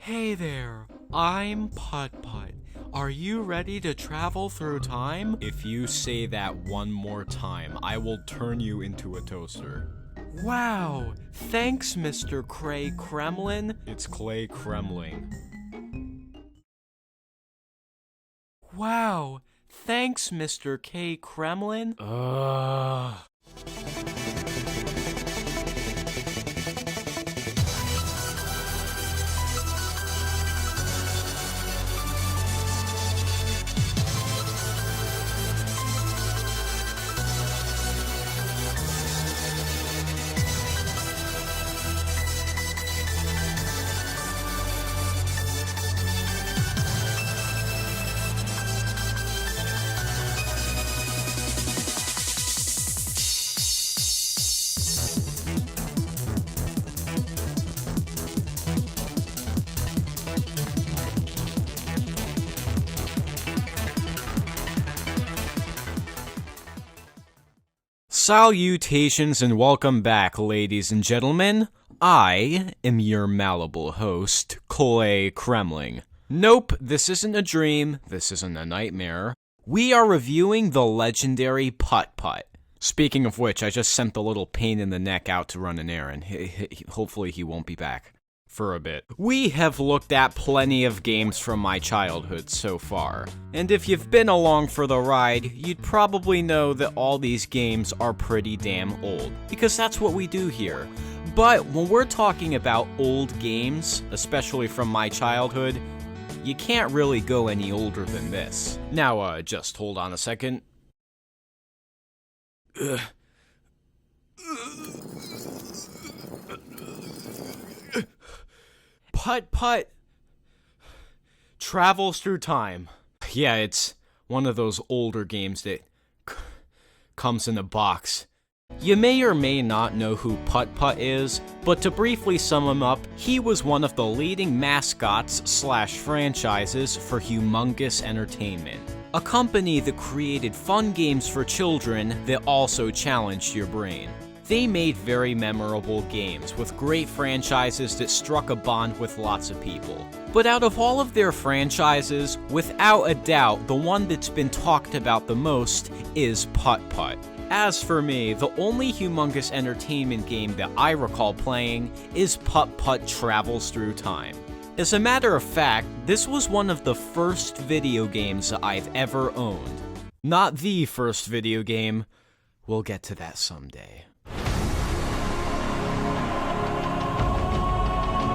Hey there, I'm Putt Putt. Are you ready to travel through time? If you say that one more time, I will turn you into a toaster. Wow, thanks Mr. Klay-Kremling. It's Klay-Kremling. Wow, thanks Mr. K-Kremlin. Salutations and welcome back, ladies and gentlemen. I am your malleable host, Klay-Kremling. Nope, this isn't a dream, this isn't a nightmare. We are reviewing the legendary Putt Putt. Speaking of which, I just sent the little pain in the neck out to run an errand. Hopefully he won't be back for a bit. We have looked at plenty of games from my childhood so far, and if you've been along for the ride, you'd probably know that all these games are pretty damn old, because that's what we do here. But when we're talking about old games, especially from my childhood, you can't really go any older than this. Now, just hold on a second. Putt Putt travels through time. Yeah, it's one of those older games that comes in a box. You may or may not know who Putt Putt is, but to briefly sum him up, he was one of the leading mascots / franchises for Humongous Entertainment, a company that created fun games for children that also challenged your brain. They made very memorable games with great franchises that struck a bond with lots of people. But out of all of their franchises, without a doubt, the one that's been talked about the most is Putt Putt. As for me, the only Humongous Entertainment game that I recall playing is Putt Putt Travels Through Time. As a matter of fact, this was one of the first video games that I've ever owned. Not the first video game. We'll get to that someday.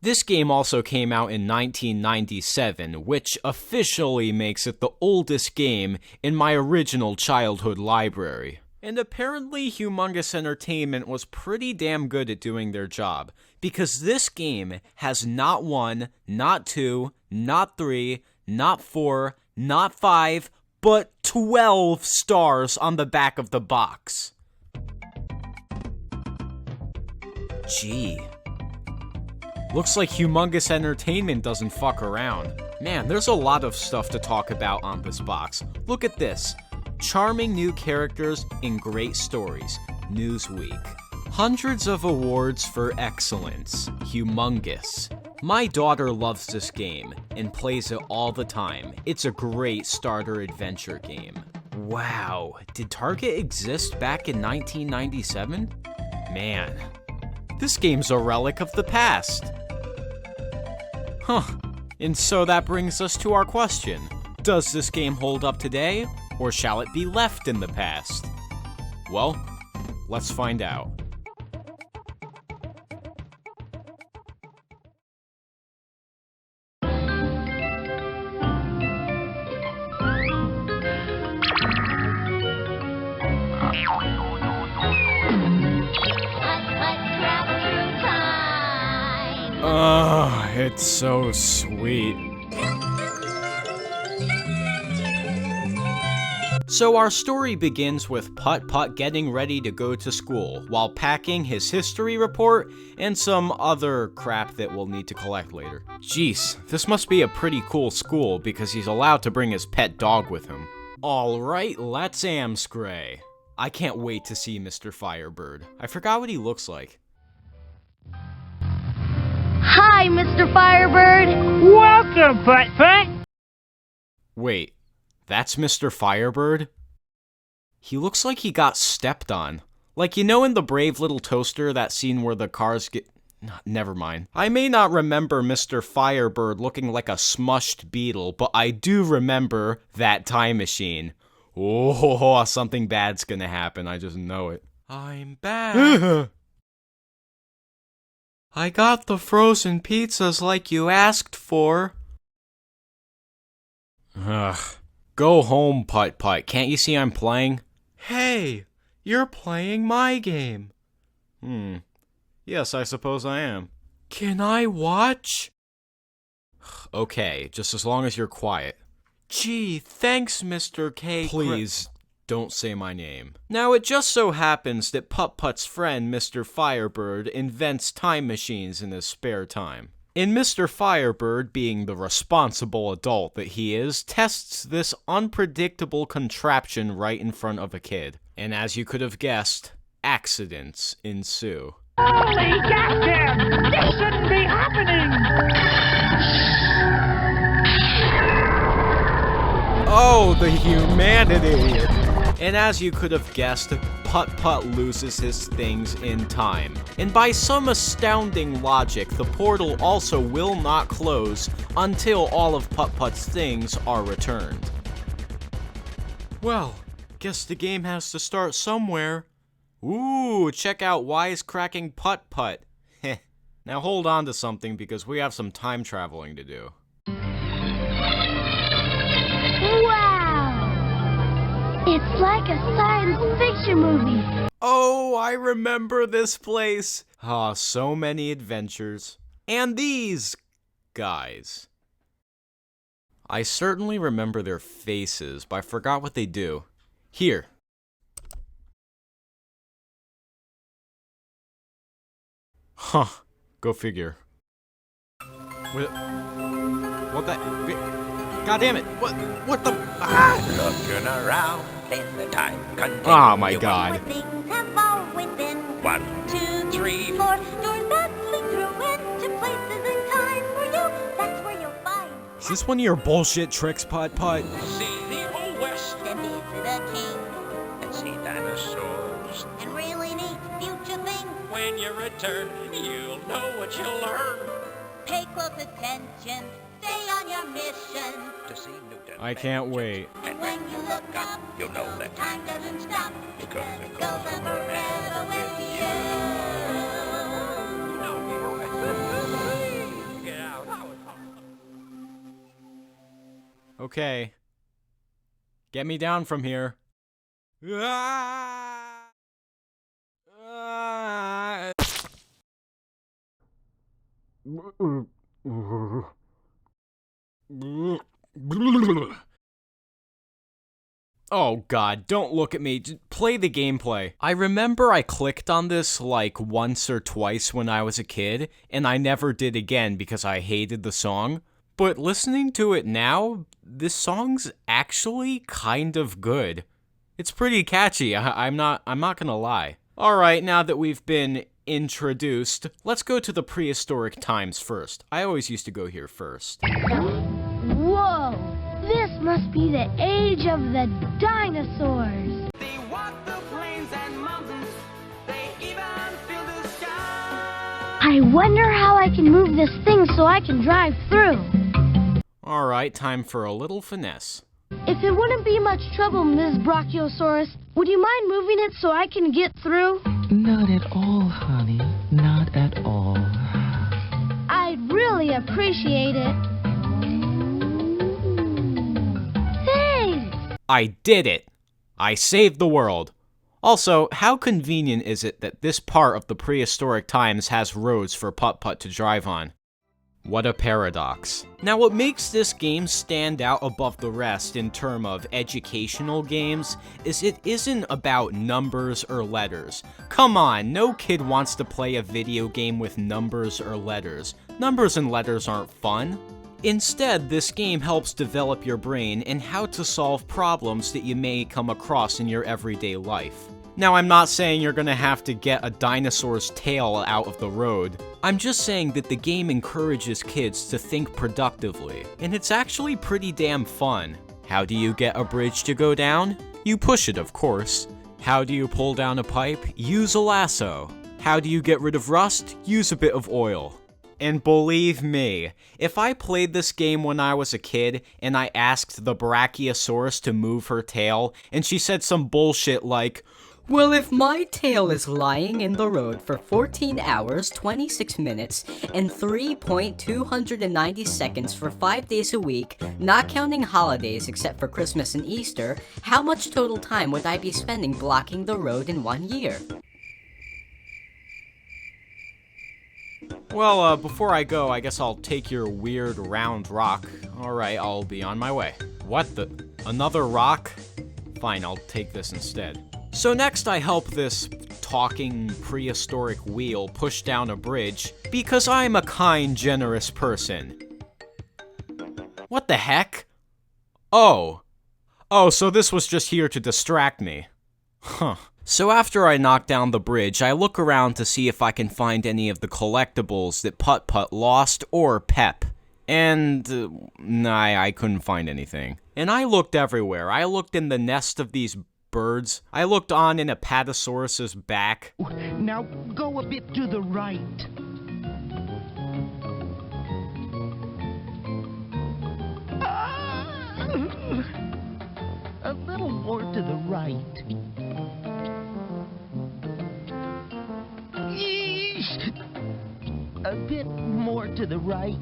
This game also came out in 1997, which officially makes it the oldest game in my original childhood library. And apparently Humongous Entertainment was pretty damn good at doing their job, because this game has not 1, not 2, not 3, not 4, not 5, but 12 stars on the back of the box. Gee. Looks like Humongous Entertainment doesn't fuck around. Man, there's a lot of stuff to talk about on this box. Look at this. Charming new characters and great stories. Newsweek. Hundreds of awards for excellence. Humongous. My daughter loves this game and plays it all the time. It's a great starter adventure game. Wow, did Target exist back in 1997? Man, this game's a relic of the past. Huh, and so that brings us to our question. Does this game hold up today, or shall it be left in the past? Well, let's find out. Oh, it's so sweet. So our story begins with Putt Putt getting ready to go to school while packing his history report and some other crap that we'll need to collect later. Jeez, this must be a pretty cool school because he's allowed to bring his pet dog with him. Alright, let's amscray. I can't wait to see Mr. Firebird. I forgot what he looks like. Hi, Hi, Mr. Firebird. Welcome, Putt Putt. Wait, that's Mr. Firebird? He looks like he got stepped on. Like, you know in the Brave Little Toaster, that scene where the cars get... Never mind. I may not remember Mr. Firebird looking like a smushed beetle, but I do remember that time machine. Oh, something bad's gonna happen, I just know it. I'm back. I got the frozen pizzas like you asked for. Ugh. Go home, Putt Putt. Can't you see I'm playing? Hey, you're playing my game. Yes, I suppose I am. Can I watch? Okay, just as long as you're quiet. Gee, thanks, Mr. K. Please, don't say my name. Now, it just so happens that Putt Putt's friend, Mr. Firebird, invents time machines in his spare time. And Mr. Firebird, being the responsible adult that he is, tests this unpredictable contraption right in front of a kid. And as you could have guessed, accidents ensue. Holy goddamn! This shouldn't be happening! Oh, the humanity! And as you could have guessed, Putt Putt loses his things in time. And by some astounding logic, the portal also will not close until all of Putt Putt's things are returned. Well, guess the game has to start somewhere. Ooh, check out wisecracking Putt Putt. Heh. Now hold on to something because we have some time traveling to do. Wow! It's like a science fiction movie. Oh, I remember this place. Ah, so many adventures. And these guys. I certainly remember their faces, but I forgot what they do. Here. Huh. Go figure. What the... God damn it! What the... Ah! Looking around in the time continuum. Oh my god. Things have always been 1, 2, 3, 4. Doors that lead through into places in time for you. That's where you'll find. Is this one of your bullshit tricks, Putt Putt? See the old west And visit a king. and see dinosaurs. And really neat future things. When you return, you'll know what you'll learn. Pay close attention. Stay on your mission. To see new I can't wait. And when you look up, you'll know that time doesn't stop. because it Goes on forever with you. Get out. Okay. Get me down from here. Ah! Ah! Oh god, don't look at me. Just play the gameplay. I remember I clicked on this like once or twice when I was a kid, and I never did again because I hated the song. But listening to it now, this song's actually kind of good. It's pretty catchy, I'm not gonna lie. Alright, now that we've been introduced, let's go to the prehistoric times first. I always used to go here first. Whoa! This must be the age of the dinosaurs. They walk the plains and mountains. They even feel the sky. I wonder how I can move this thing so I can drive through. Alright, time for a little finesse. If it wouldn't be much trouble, Ms. Brachiosaurus, would you mind moving it so I can get through? Not at all, honey. Not at all. I'd really appreciate it. Thanks! I did it! I saved the world. Also, how convenient is it that this part of the prehistoric times has roads for Putt Putt to drive on? What a paradox. Now, what makes this game stand out above the rest in terms of educational games is it isn't about numbers or letters. Come on, no kid wants to play a video game with numbers or letters. Numbers and letters aren't fun. Instead, this game helps develop your brain and how to solve problems that you may come across in your everyday life. Now, I'm not saying you're gonna have to get a dinosaur's tail out of the road. I'm just saying that the game encourages kids to think productively, and it's actually pretty damn fun. How do you get a bridge to go down? You push it, of course. How do you pull down a pipe? Use a lasso. How do you get rid of rust? Use a bit of oil. And believe me, if I played this game when I was a kid and I asked the Brachiosaurus to move her tail and she said some bullshit like, well, if my tail is lying in the road for 14 hours, 26 minutes, and 3.290 seconds for 5 days a week, not counting holidays except for Christmas and Easter, how much total time would I be spending blocking the road in 1 year? Well, before I go, I guess I'll take your weird round rock. Alright, I'll be on my way. What the? Another rock? Fine, I'll take this instead. So next I help this talking prehistoric wheel push down a bridge because I'm a kind, generous person. What the heck? Oh, so this was just here to distract me. Huh. So after I knock down the bridge, I look around to see if I can find any of the collectibles that Putt Putt lost or Pep. And, nah, I couldn't find anything. And I looked everywhere. I looked in the nest of these birds. I looked on in Apatosaurus's back. Now go a bit to the right. A little more to the right. Yeesh. A bit more to the right.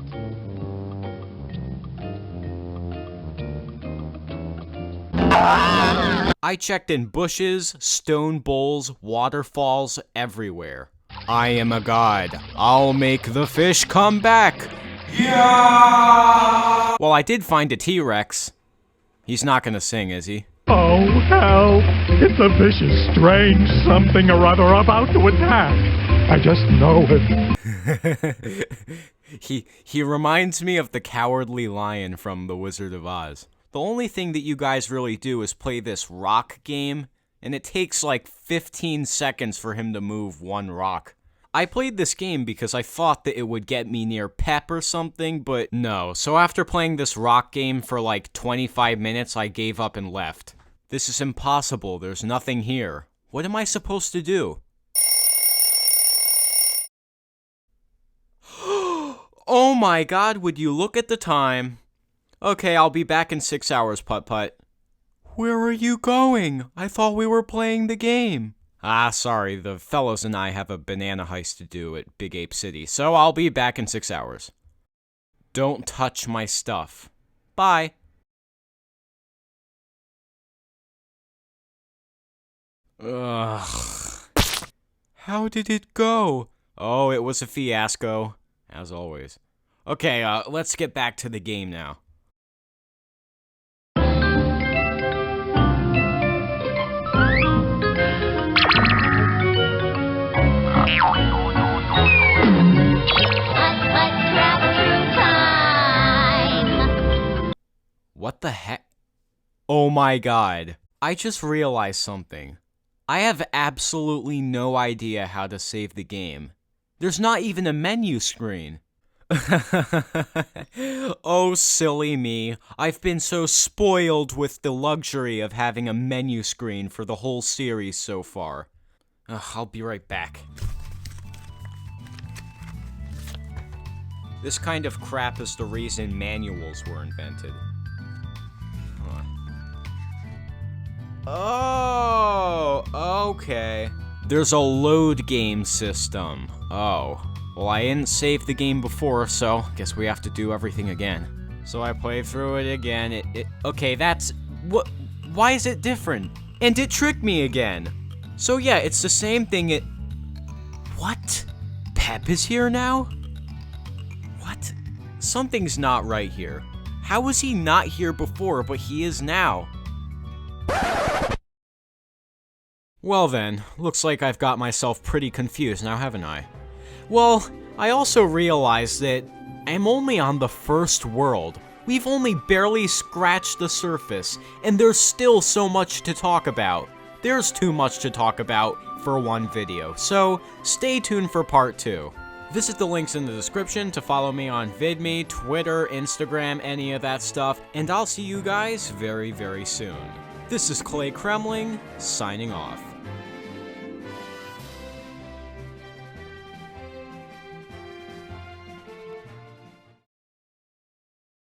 I checked in bushes, stone bowls, waterfalls, everywhere. I am a god. I'll make the fish come back. Yeah! Well, I did find a T-Rex. He's not gonna sing, is he? Oh, help! It's a vicious, strange something or other about to attack. I just know it. He reminds me of the Cowardly Lion from The Wizard of Oz. The only thing that you guys really do is play this rock game, and it takes like 15 seconds for him to move one rock. I played this game because I thought that it would get me near Pep or something, but no. So after playing this rock game for like 25 minutes, I gave up and left. This is impossible. There's nothing here. What am I supposed to do? Oh my god, would you look at the time? Okay, I'll be back in 6 hours, Putt Putt. Where are you going? I thought we were playing the game. Ah, sorry, the fellows and I have a banana heist to do at Big Ape City, so I'll be back in 6 hours. Don't touch my stuff. Bye. Ugh. How did it go? Oh, it was a fiasco, as always. Okay, let's get back to the game now. What the heck? Oh my god. I just realized something. I have absolutely no idea how to save the game. There's not even a menu screen. Oh, silly me. I've been so spoiled with the luxury of having a menu screen for the whole series so far. I'll be right back. This kind of crap is the reason manuals were invented. Oh, okay. There's a load game system. Oh. Well, I didn't save the game before, so guess we have to do everything again. So I play through it again. Okay, that's... What? Why is it different? And it tricked me again. So yeah, it's the same thing What? Pep is here now? What? Something's not right here. How was he not here before, but he is now? Well then, looks like I've got myself pretty confused now, haven't I? Well, I also realized that I'm only on the first world. We've only barely scratched the surface, and there's still so much to talk about. there's too much to talk about for one video, so stay tuned for part 2. Visit the links in the description to follow me on VidMe, Twitter, Instagram, any of that stuff, and I'll see you guys very, very soon. This is Klay-Kremling, signing off.